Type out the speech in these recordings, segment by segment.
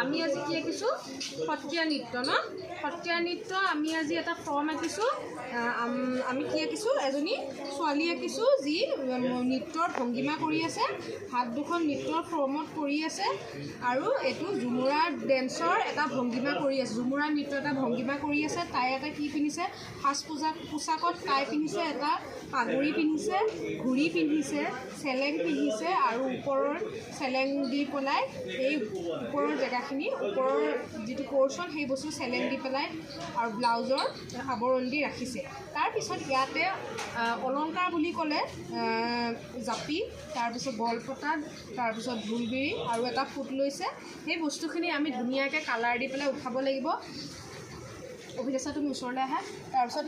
আমি আজি কি আঁকিছোঁ সত্ৰীয়া নৃত্য ন সত্ৰীয়া নৃত্য আমি আজি এটা ফৰ্ম আঁকিছোঁ আমি কি আঁকিছোঁ এজনী ছোৱালী আঁকিছোঁ যি নৃত্যৰ ভংগিমা কৰি আছে হাত দুখন নৃত্যৰ ফৰ্মত কৰি আছে আৰু এইটো ঝুমুৰা ডেন্সৰ এটা ভংগিমা কৰি আছে ঝুমুৰা নৃত্য এটা ভংগিমা কৰি আছে তাই এটা কি পিন্ধিছে সাজ পোছাকত তাই পিন্ধিছে এটা পাগুৰি পিন্ধিছে ঘূৰি পিন্ধিছে চেলেং পিন্ধিছে আৰু ওপৰৰ চেলেং দি পেলাই এই ওপৰৰ জেগাখিনি ওপৰৰ যিটো পৰ্চন সেই বস্তু চেলেং দি পেলাই আৰু ব্লাউজৰ আৱৰণ দি ৰাখিছে তাৰপিছত ইয়াতে অলংকাৰ বুলি ক'লে জাপি তাৰপিছত গলপতা তাৰপিছত ঢোলবিৰি আৰু এটা ফুট লৈছে সেই বস্তুখিনি আমি ধুনীয়াকৈ কালাৰ দি পেলাই উঠাব লাগিব অভিলেখা তুমি ওচৰলৈ আহা তাৰপিছত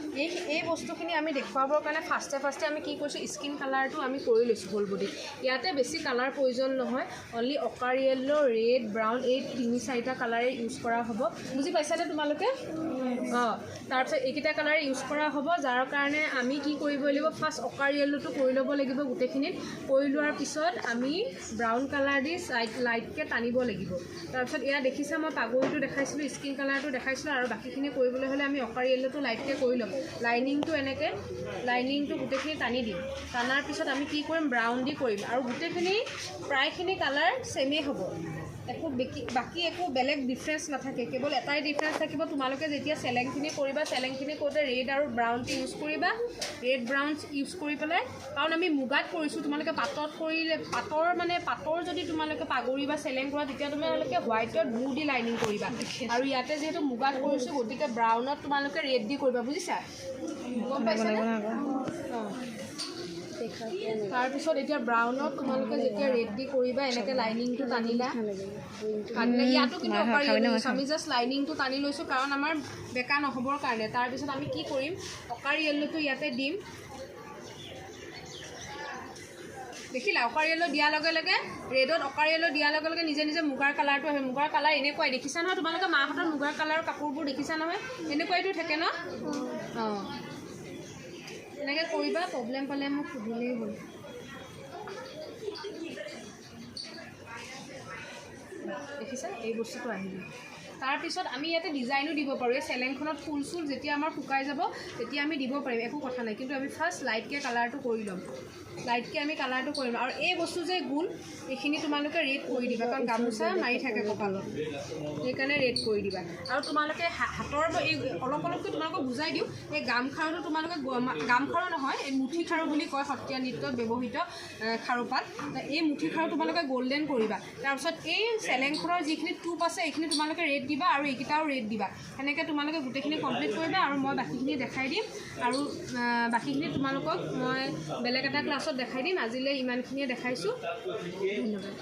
এই বস্তুখিনি আমি দেখুৱাবৰ কাৰণে ফাৰ্ষ্টে আমি কি কৰিছোঁ স্কিন কালাৰটো আমি কৰি লৈছোঁ হোল বডি ইয়াতে বেছি কালাৰ প্ৰয়োজন নহয় অনলি অকাৰ য়েল্লো ৰেড ব্ৰাউন এই 3-4টা কালাৰে ইউজ কৰা হ'ব বুজি পাইছানে তোমালোকে তাৰপিছত এইকেইটা কালাৰ ইউজ কৰা হ'ব যাৰ কাৰণে আমি কি কৰিব লাগিব ফাৰ্ষ্ট অকাৰ য়েল্লোটো কৰি ল'ব লাগিব গোটেইখিনিত কৰি লোৱাৰ পিছত আমি ব্ৰাউন কালাৰ দি লাইটকৈ টানিব লাগিব তাৰপিছত এয়া দেখিছা মই পাগুৰিটো দেখাইছিলোঁ স্কিন কালাৰটো দেখাইছিলোঁ আৰু বাকীখিনি কৰিবলৈ হ'লে আমি অকাৰ য়েল্লোটো লাইটকৈ কৰি ল'ম লাইনিংটো এনেকৈ লাইনিংটো গোটেইখিনি টানি দিম টানাৰ পিছত আমি কি কৰিম ব্ৰাউন দি কৰিম আৰু গোটেইখিনি প্ৰায়খিনি কালাৰ ছেমেই হ'ব একো বাকী একো বেলেগ ডিফাৰেঞ্চ নাথাকে কেৱল এটাই ডিফাৰেঞ্চ থাকিব তোমালোকে যেতিয়া চেলেংখিনি কৰিবা চেলেংখিনি কৰোঁতে ৰেড আৰু ব্ৰাউনটো ইউজ কৰিবা ৰেড ব্ৰাউন ইউজ কৰি পেলাই কাৰণ আমি মুগাত কৰিছোঁ তোমালোকে পাতত কৰিলে পাতৰ যদি তোমালোকে পাগুৰি বা চেলেং কৰা তেতিয়া তোমালোকে হোৱাইটত ব্লু দি লাইনিং কৰিবা আৰু ইয়াতে যিহেতু মুগাত কৰিছোঁ গতিকে ব্ৰাউনত তোমালোকে ৰেড দি কৰিবা বুজিছা গম পাইছানে তাৰপিছত এতিয়া ব্ৰাউনত তোমালোকে যেতিয়া ৰেড দি কৰিবা এনেকৈ লাইনিংটো টানিলা ইয়াতো কিন্তু অকাৰ য়েল্লো আমি জাষ্ট লাইনিংটো টানি লৈছোঁ কাৰণ আমাৰ বেকা নহ'বৰ কাৰণে তাৰপিছত আমি কি কৰিম অকাৰ য়েল্লোটো ইয়াতে দিম দেখিলা অকাৰ য়েল্লো দিয়াৰ লগে লগে ৰেডত অকাৰ য়েল্লো দিয়াৰ লগে লগে নিজে নিজে মুগাৰ কালাৰটো আহে মুগাৰ কালাৰ এনেকুৱাই দেখিছা নহয় তোমালোকে মাহঁতৰ মুগাৰ কালাৰৰ কাপোৰবোৰ দেখিছা নহয় এনেকুৱাইটো থাকে ন এনেকৈ কৰিবা প্ৰব্লেম পালে মোক সুধিলেই হ'ল দেখিছা এই বস্তুটো আহিব তাৰপিছত আমি ইয়াতে ডিজাইনো দিব পাৰোঁ এই চেলেংখনত ফুল চুল যেতিয়া আমাৰ শুকাই যাব তেতিয়া আমি দিব পাৰিম একো কথা নাই কিন্তু আমি ফাৰ্ষ্ট লাইটকৈ কালাৰটো কৰি ল'ম লাইটকৈ আমি কালাৰটো কৰিম আৰু এই বস্তু যে গোল এইখিনি তোমালোকে ৰেড কৰি দিবা কাৰণ গামোচা মাৰি থাকে কপালত সেইকাৰণে ৰেড কৰি দিবা আৰু তোমালোকে হাতৰ এই অলপকৈ তোমালোকক বুজাই দিওঁ এই গামখাৰুটো তোমালোকে গামখাৰু নহয় এই মুঠি খাৰু বুলি কয় সত্ৰীয়া নৃত্যত ব্যৱহৃত খাৰুপাত এই মুঠি খাৰু তোমালোকে গল্ডেন কৰিবা তাৰপিছত এই চেলেংখনৰ যিখিনি টুপ আছে এইখিনি তোমালোকে ৰেড দিবা আৰু এইকেইটাও ৰেড দিবা সেনেকৈ তোমালোকে গোটেইখিনি কমপ্লিট কৰিবা আৰু মই বাকীখিনি দেখাই দিম আৰু বাকীখিনি তোমালোকক মই বেলেগ এটা ক্লাছত দেখাই দিম আজিলৈ ইমানখিনিয়ে দেখাইছোঁ ধন্যবাদ